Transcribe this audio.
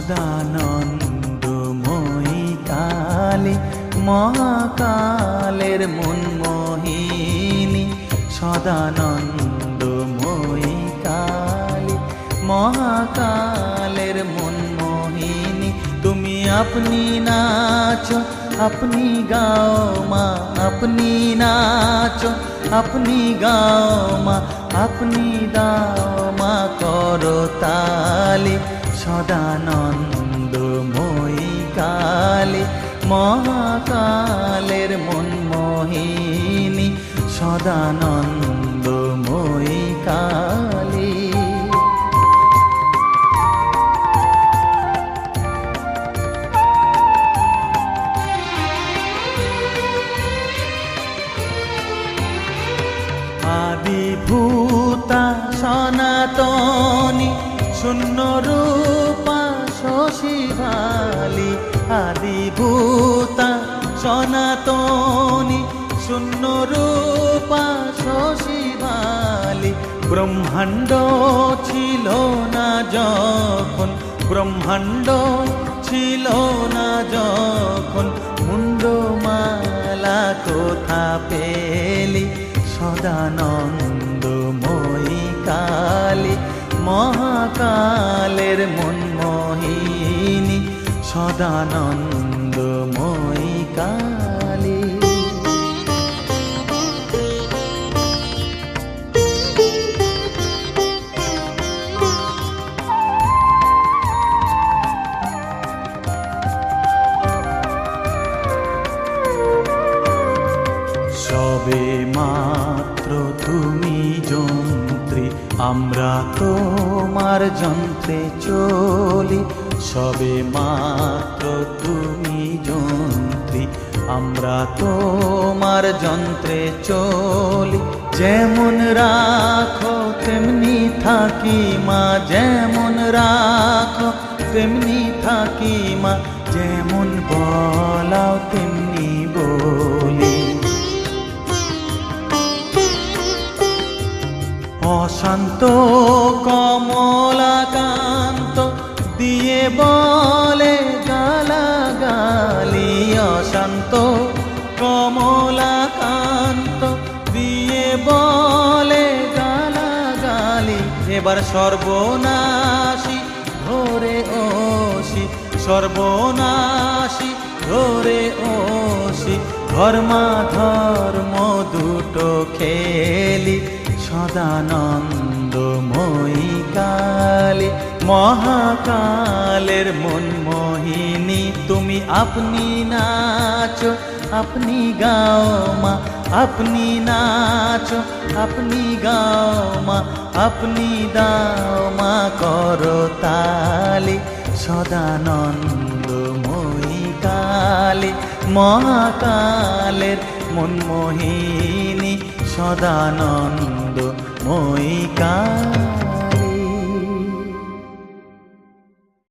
সদানন্দময়ী কালী মহাকালের মনমোহিনী, সদানন্দময়ী কালী মহাকালের মনমোহিনী। তুমি আপনি নাচো আপনি গাও মা, আপনি নাচো আপনি গাও মা, আপনি দাও মা করতালি। সদানন্দময়ী কালী মহাকালের মনমোহিনী, সদানন্দময়ী কালী। আদিভূতা সনাতনী শূন্য রূপা শশীভালি, আদিভূতা সনাতনী শূন্য রূপা শশীভালি। ব্রহ্মাণ্ড ছিল না যখন, ব্রহ্মাণ্ড ছিল না যখন, মুন্ডমালা কোথা পেলি। সদানন্দময়ী কালী মহাকালের মনমোহিনী, সদানন্দময়ী কালী। সবে মাত্র তুমি যন্ত্রী, আমরা তোমার যন্ত্রে চলি। সবে মাত্র তুমি যন্ত্রী, আমরা তোমার যন্ত্রে চলি। যেমন রাখো তেমনি থাকি মা, যেমন রাখো তেমনি থাকি মা, যেমন বলাও তেমনি বলি। অশান্ত কমলাকান্ত দিয়ে বলে গালাগালি, অশান্ত কমলাকান্ত দিয়ে বলে গালাগালি। এবার সর্বনাশী ধরে ওষি, সর্বনাশী ধরে ওষি, ধর্মাধর্ম দুটো খেলি। সদানন্দময়ী কালী মহাকালের মনমোহিনী, তুমি আপনি নাচো আপনি গাও মা, আপনি নাচো আপনি গাও মা, আপনি দাও মা করতালি। সদানন্দময়ী কালী মহাকালের মনমোহিনী, সদানন্দময়ী কালী।